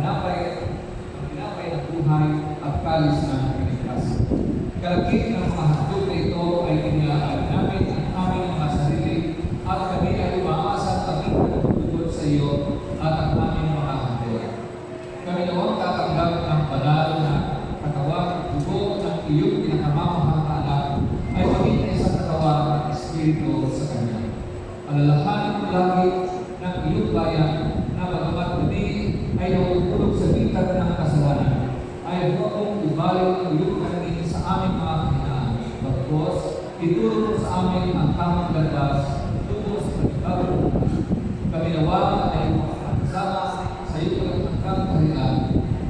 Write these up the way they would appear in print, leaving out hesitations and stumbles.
tinapay ng buhay at kalis ng kaligtas. Kalakip ng mga handog na ito ay inilaan namin ang aming mga sarili at kami ay umaasa at aming katutulog sa iyo at ang aming mga handog. Kami nawang tatanggap ng banal na katawan at dugo ng iyong pinakamamahal na anak ay maging na isang katawan at espiritu sa kanya. Alalahanin mo lagi ng iyong bayan na bagamat kami ay natutulog sa bitag ng kasalanan, ay huwag mong ibalik ang iyong kanin sa aming mga kahinaan. Bagkos, ituro mo sa amin ang tamang landas tungo sa pagbabago. Kami nawa ay makakasama sa iyong pagkakang kahinaan,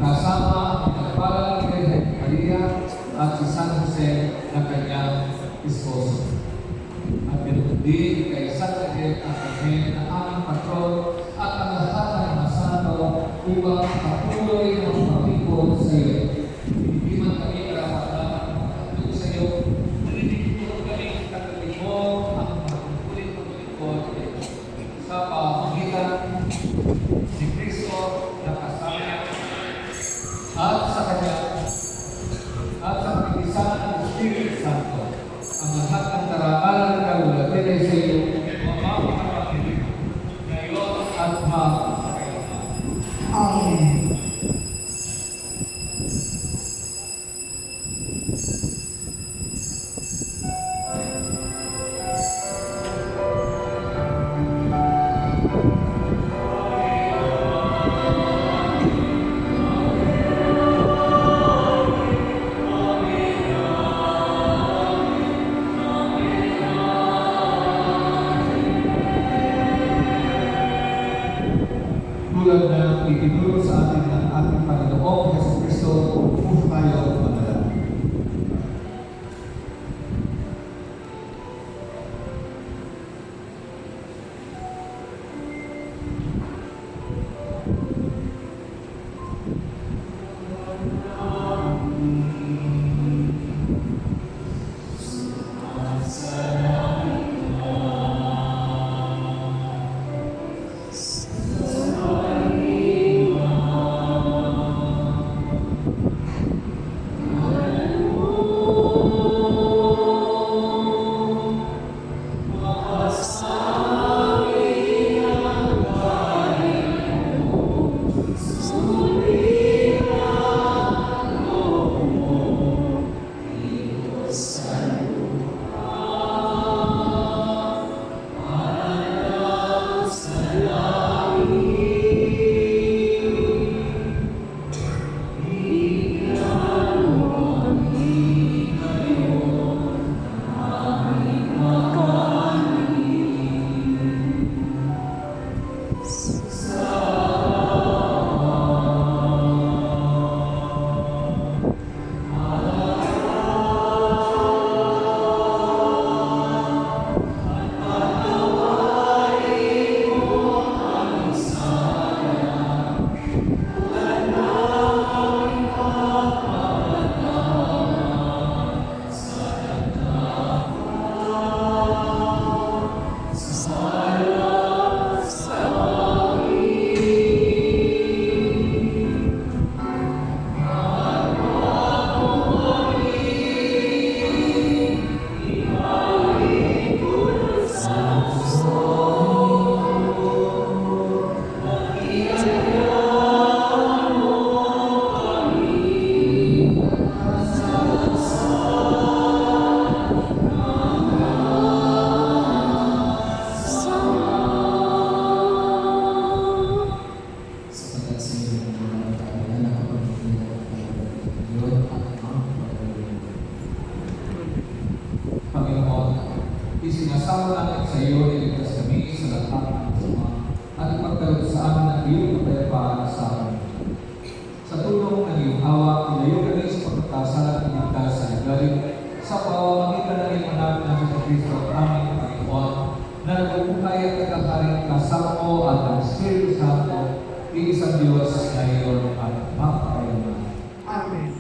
kasama ang pagpapalang kay Maria at si San Jose na kanyang esposo. At ganoon din kay San Miguel at Angel na aming patron at ang lahat ng mga santo upang patuloy ng pagpapikon sa iyo. Hindi man kami karapat-dapat makatulog sa iyo, nalilingkod kami katalig mo ang pagpulit pagpapikon sa pamamagitan ni Kristo na kasama at sa kanya at sa pag-isa ng Espiritu Santo. Ang lahat ng tarangal na kagulatan ay sa iyo, mamamakapakilig, ngayon at magpakailangan. Amen. Tulad na itinuro sa atin ng ating Panginoong Jesucristo, kung tayo manalangin. Isinasama namin sa iyo, iligtas kami sa lahat ng sama at ipagkaloob sa amin ang iyong kapayapaan sa amin. Sa tulong ng iyong hawak, ilayo kami sa pagkakasala at iligtas sa nagaling sa pamamagitan ng iyong anak na sa Kristo aming Panginoon na nagbubuhay at nagkakaring kasama mo at ang Espiritu Santo, iisang Diyos ngayon at magpakailanman. Amen.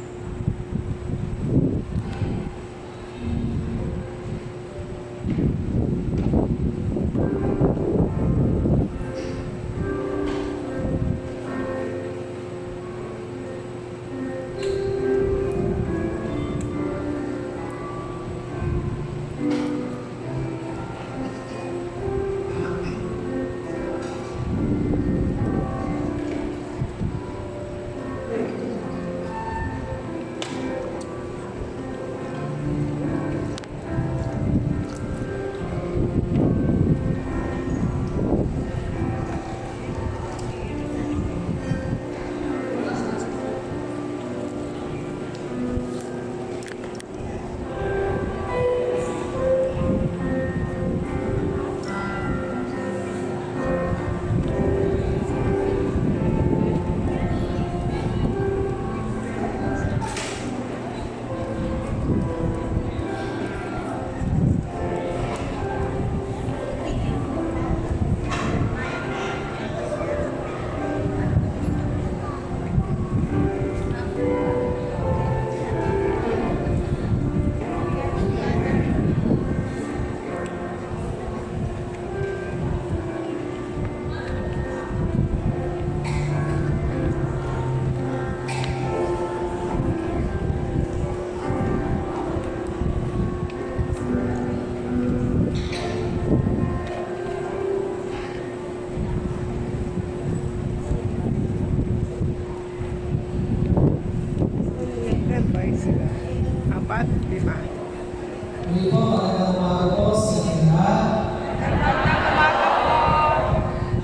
Muli po, magandang umaga po sa inyong lahat.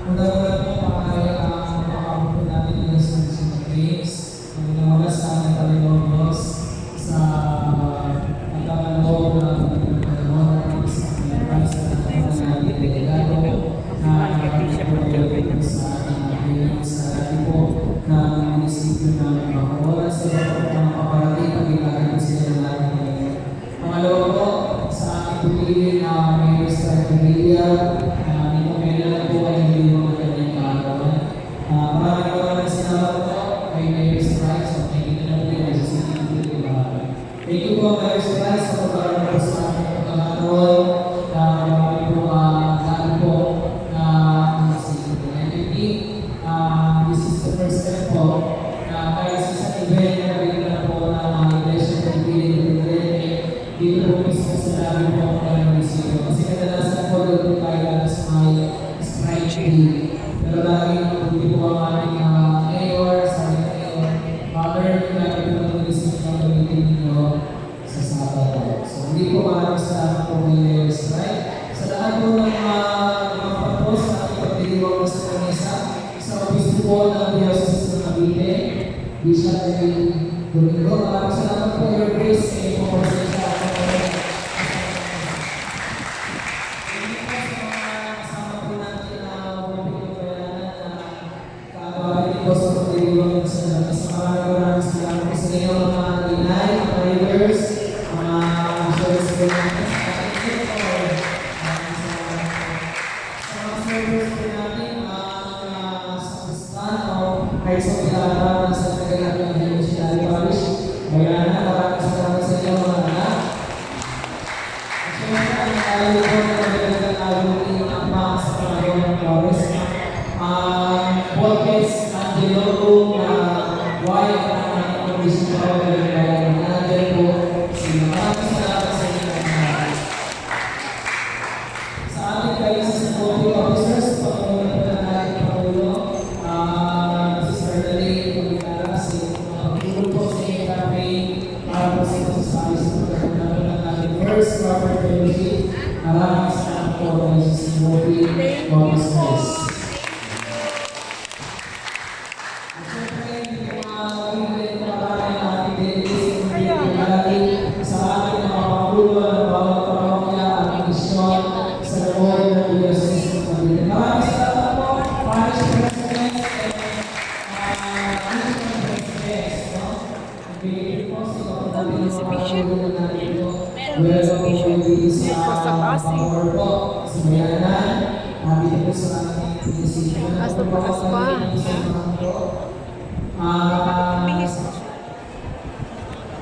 Una-una po, pangalan ang makakampo natin ng Resolution of Grace. Ang sa aming Panginoong Diyos sa pagkakaloob ng Panginoon sa Pilipinas sa ating delegado na nakakapagpapalagay sa ating sa dati po ng munisipyo ng Bacoor sa pagpapaparating pag-ilagan sila ng ating Panginoon. Pangalawa po, sa ating piliin na may Estrella na nipamela po ay hindi mo magandang kaarawan. Maraming salamat po kay Mayor Strike sa pagkikita na po yung sa City of Pilipinas. Thank you po Mayor Strike sa pagkakaroon po sa ating pagkakaroon na marami po dami po na sa NPP. This is the first step po na kahit sa event na nabigyan po ng mga iglesia ng Pilipinas dito po mismo sa dami po ng munisipyo. Kasi kadalasan po doon tayo sa may strike deal. Pero laging hindi po ang ating mayor, sa ating mayor, meron lagi po ng munisipyo na gamitin ninyo sa Sabado. So hindi po maraming salamat po may mayor strike. Sa lahat po ng mga pagpapos na ating pagdiliwag sa kanisa, sa office po ng Diocese ng Cavite, Bishop Domingo, maraming salamat po your grace and po sa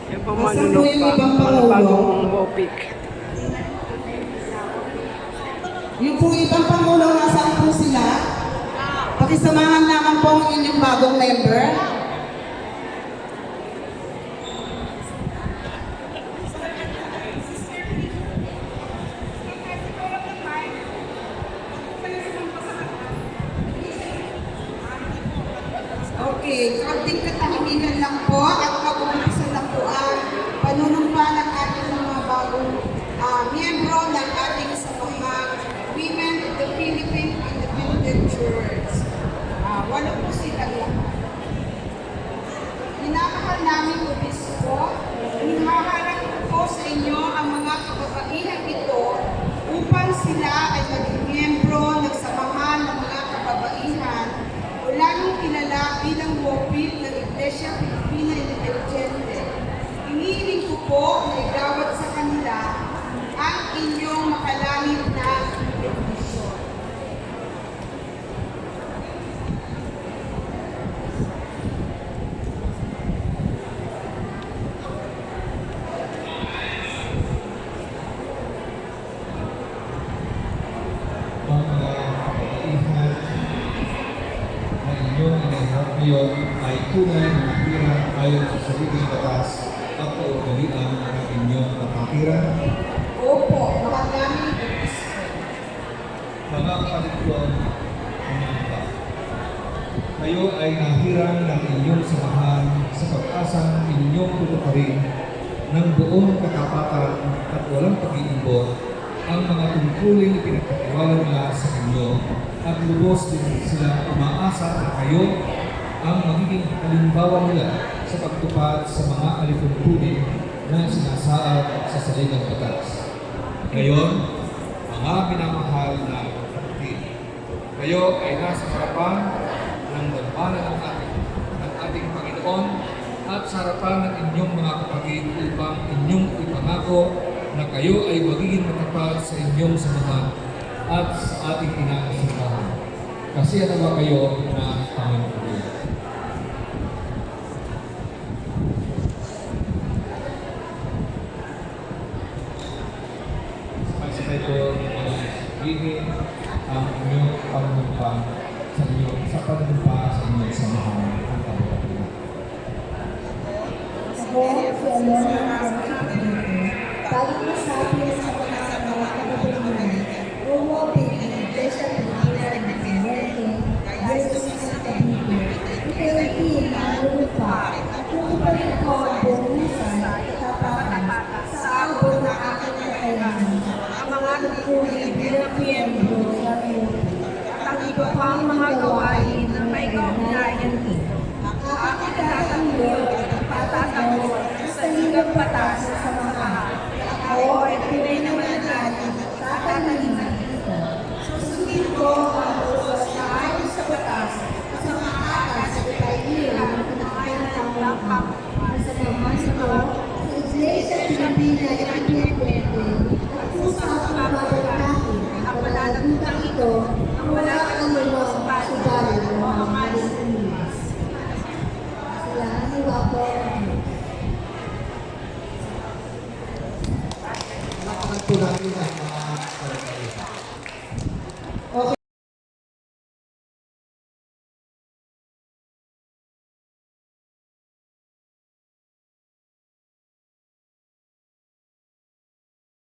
yung pamanunok pa, bagong Wopik. Yung po ibang pangulo, nasaan po sila? Pakisamahan naman po ang inyong bagong member. Okay, konting katahimikan lang po at mag-umpisa lang po ang panunumpa ng ating mga bagong miyembro ng ating samahang Women of the Philippine Independent Church. Wala po silang lahat. Minamahal namin obispo, hinaharap po sa inyo ang mga kababaihang ito upang sila ay maging miyembro ng samahan ng mga kababaihan o lalong kilala bilang wopit ng Iglesia Pilipina Independente. Hinihiling ko po na igawad sa kanila ang inyong makalamit na edukasyon. Ngayon ay tunay na nakatira ayon sa sariling batas at kaugalian ng inyong nakatira. Opo, maraming obispo. Mga kalituan, mga iba. Kayo ay nahirang ng inyong samahan sa pag-asang inyong tutuparin ng buong katapatan at walang pag-iimbot ang mga tungkulin na pinagkatiwala nila sa inyo at lubos din sila umaasa na kayo ang magiging halimbawa nila sa pagtupad sa mga alituntunin na sinasaad sa saligang batas. Ngayon, mga minamahal na kapatid, kayo ay nasa harapan ng dambana ng ating Panginoon at sa harapan ng inyong mga kapatid upang inyong ipangako na kayo ay magiging matapat sa inyong samahan at sa ating pinakasimbahan. Kasi ano ba kayo na Panginoon? Sabay-sabay ko sabihin ang inyong panunumpa sa inyong sa inyong samahan ang kabuhayan. Ako si Alona Archipelago, bagong nasabi sa mga kapatid, umopin ang Iglesia Pilipina ng Presidente, Jesus Cristo, ipilitin ang lupa at tutuparin ko ang buhusan at katapatan sa abot ng aking kakayahan, ang mga tungkulin bilang miyembro ng lupa, at ang iba pang mga gawain na may kaugnayan dito. Ang aking tatanggol at patatangol sa ligang batas sa mga ako ay tunay na mananalig at tatanaliman dito. Susundin ko ang utos na ayon sa batas at sa mga atas sa ipaiiwan ng pinakayanan ng langkap na sa pamasin ko sa Iglesia Pilipina ng Pilipinas at pusang pagbabalakid ang pananagutan ito ang wala kang lumang pasugali ng mga maling umiwas. Salamat po. Lahat po natin ang